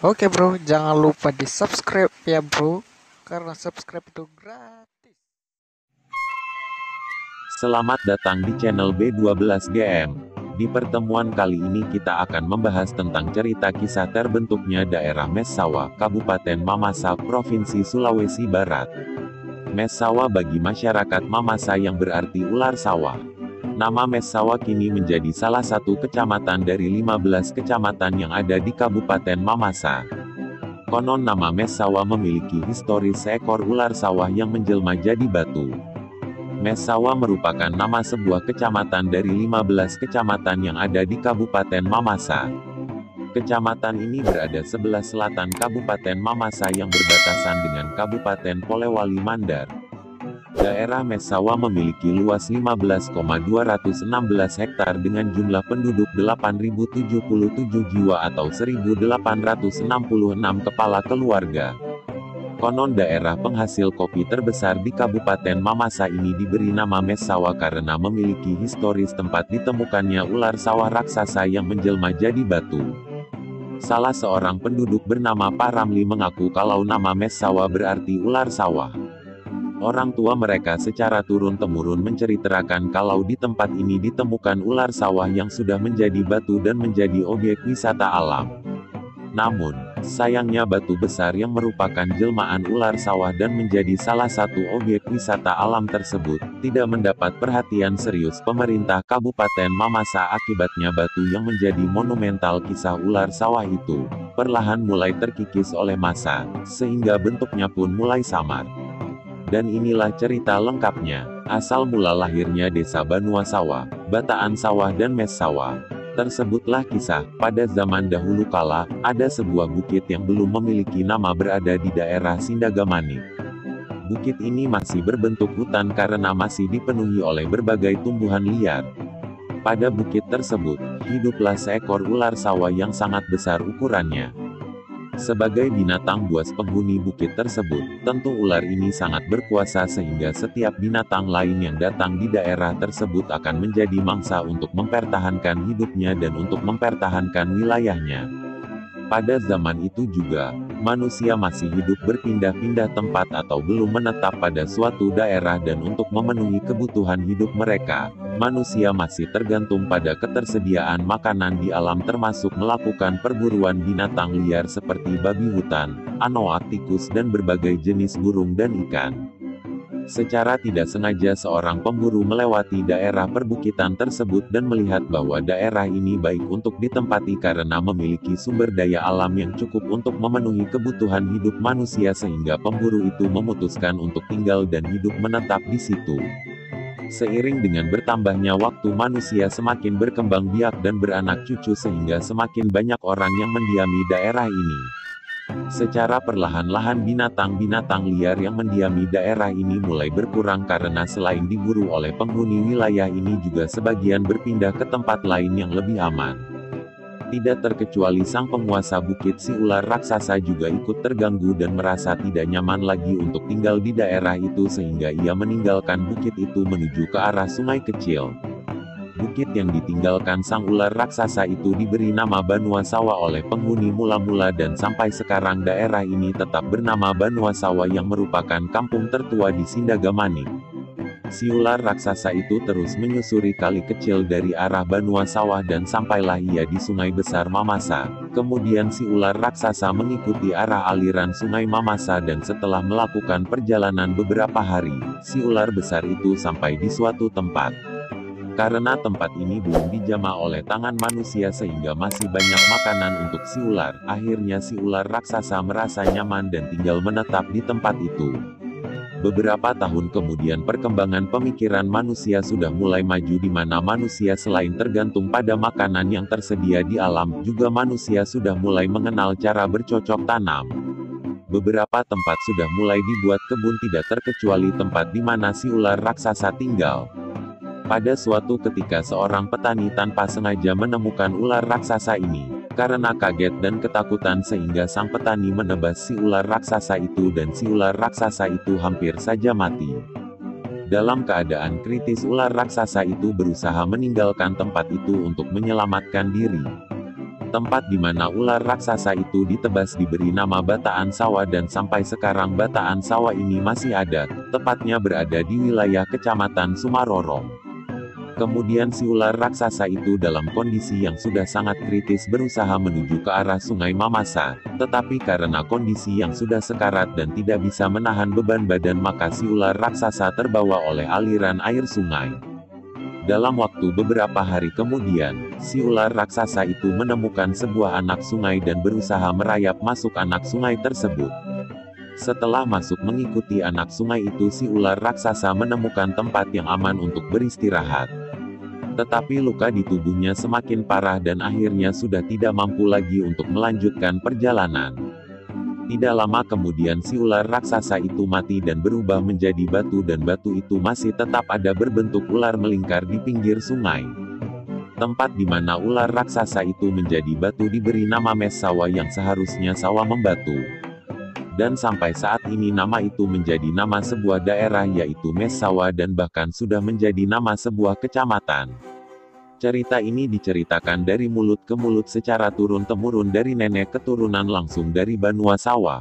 Oke bro, jangan lupa di subscribe ya bro, karena subscribe itu gratis. Selamat datang di channel B12GM. Di pertemuan kali ini kita akan membahas tentang cerita kisah terbentuknya daerah Messawa, Kabupaten Mamasa, Provinsi Sulawesi Barat. Messawa bagi masyarakat Mamasa yang berarti ular sawah. Nama Messawa kini menjadi salah satu kecamatan dari 15 kecamatan yang ada di Kabupaten Mamasa. Konon nama Messawa memiliki historis seekor ular sawah yang menjelma jadi batu. Messawa merupakan nama sebuah kecamatan dari 15 kecamatan yang ada di Kabupaten Mamasa. Kecamatan ini berada sebelah selatan Kabupaten Mamasa yang berbatasan dengan Kabupaten Polewali Mandar. Daerah Messawa memiliki luas 15,216 hektar dengan jumlah penduduk 8.077 jiwa atau 1.866 kepala keluarga. Konon daerah penghasil kopi terbesar di Kabupaten Mamasa ini diberi nama Messawa karena memiliki historis tempat ditemukannya ular sawah raksasa yang menjelma jadi batu. Salah seorang penduduk bernama Pak Ramli mengaku kalau nama Messawa berarti ular sawah. Orang tua mereka secara turun-temurun menceritakan kalau di tempat ini ditemukan ular sawah yang sudah menjadi batu dan menjadi objek wisata alam. Namun, sayangnya batu besar yang merupakan jelmaan ular sawah dan menjadi salah satu objek wisata alam tersebut, tidak mendapat perhatian serius pemerintah Kabupaten Mamasa. Akibatnya batu yang menjadi monumental kisah ular sawah itu, perlahan mulai terkikis oleh massa, sehingga bentuknya pun mulai samar. Dan inilah cerita lengkapnya, asal mula lahirnya desa Banua Sawah, Bataan Sawah dan Messawa. Tersebutlah kisah, pada zaman dahulu kala, ada sebuah bukit yang belum memiliki nama berada di daerah Sindagamanik. Bukit ini masih berbentuk hutan karena masih dipenuhi oleh berbagai tumbuhan liar. Pada bukit tersebut, hiduplah seekor ular sawah yang sangat besar ukurannya. Sebagai binatang buas penghuni bukit tersebut, tentu ular ini sangat berkuasa sehingga setiap binatang lain yang datang di daerah tersebut akan menjadi mangsa untuk mempertahankan hidupnya dan untuk mempertahankan wilayahnya. Pada zaman itu juga, manusia masih hidup berpindah-pindah tempat atau belum menetap pada suatu daerah dan untuk memenuhi kebutuhan hidup mereka, manusia masih tergantung pada ketersediaan makanan di alam termasuk melakukan perburuan binatang liar seperti babi hutan, anoa, tikus dan berbagai jenis burung dan ikan. Secara tidak sengaja seorang pemburu melewati daerah perbukitan tersebut dan melihat bahwa daerah ini baik untuk ditempati karena memiliki sumber daya alam yang cukup untuk memenuhi kebutuhan hidup manusia sehingga pemburu itu memutuskan untuk tinggal dan hidup menetap di situ. Seiring dengan bertambahnya waktu manusia semakin berkembang biak dan beranak cucu sehingga semakin banyak orang yang mendiami daerah ini. Secara perlahan-lahan binatang-binatang liar yang mendiami daerah ini mulai berkurang karena selain diburu oleh penghuni wilayah ini juga sebagian berpindah ke tempat lain yang lebih aman. Tidak terkecuali sang penguasa bukit si ular raksasa juga ikut terganggu dan merasa tidak nyaman lagi untuk tinggal di daerah itu sehingga ia meninggalkan bukit itu menuju ke arah sungai kecil. Bukit yang ditinggalkan sang ular raksasa itu diberi nama Banua Sawah oleh penghuni mula-mula dan sampai sekarang daerah ini tetap bernama Banua Sawah yang merupakan kampung tertua di Sindagamanik. Si ular raksasa itu terus menyusuri kali kecil dari arah Banua Sawah dan sampailah ia di Sungai Besar Mamasa. Kemudian si ular raksasa mengikuti arah aliran Sungai Mamasa dan setelah melakukan perjalanan beberapa hari, si ular besar itu sampai di suatu tempat. Karena tempat ini belum dijamah oleh tangan manusia sehingga masih banyak makanan untuk si ular, akhirnya si ular raksasa merasa nyaman dan tinggal menetap di tempat itu. Beberapa tahun kemudian perkembangan pemikiran manusia sudah mulai maju di mana manusia selain tergantung pada makanan yang tersedia di alam, juga manusia sudah mulai mengenal cara bercocok tanam. Beberapa tempat sudah mulai dibuat kebun tidak terkecuali tempat di mana si ular raksasa tinggal. Pada suatu ketika seorang petani tanpa sengaja menemukan ular raksasa ini. Karena kaget dan ketakutan sehingga sang petani menebas si ular raksasa itu dan si ular raksasa itu hampir saja mati. Dalam keadaan kritis ular raksasa itu berusaha meninggalkan tempat itu untuk menyelamatkan diri. Tempat di mana ular raksasa itu ditebas diberi nama Bataan Sawah dan sampai sekarang Bataan Sawah ini masih ada, tepatnya berada di wilayah Kecamatan Sumaroro. Kemudian si ular raksasa itu dalam kondisi yang sudah sangat kritis berusaha menuju ke arah Sungai Mamasa, tetapi karena kondisi yang sudah sekarat dan tidak bisa menahan beban badan maka si ular raksasa terbawa oleh aliran air sungai. Dalam waktu beberapa hari kemudian, si ular raksasa itu menemukan sebuah anak sungai dan berusaha merayap masuk anak sungai tersebut. Setelah masuk mengikuti anak sungai itu si ular raksasa menemukan tempat yang aman untuk beristirahat. Tetapi luka di tubuhnya semakin parah dan akhirnya sudah tidak mampu lagi untuk melanjutkan perjalanan. Tidak lama kemudian si ular raksasa itu mati dan berubah menjadi batu dan batu itu masih tetap ada berbentuk ular melingkar di pinggir sungai. Tempat di mana ular raksasa itu menjadi batu diberi nama Messawa yang seharusnya sawah membatu. Dan sampai saat ini nama itu menjadi nama sebuah daerah yaitu Messawa dan bahkan sudah menjadi nama sebuah kecamatan. Cerita ini diceritakan dari mulut ke mulut secara turun-temurun dari nenek keturunan langsung dari Banua Sawah.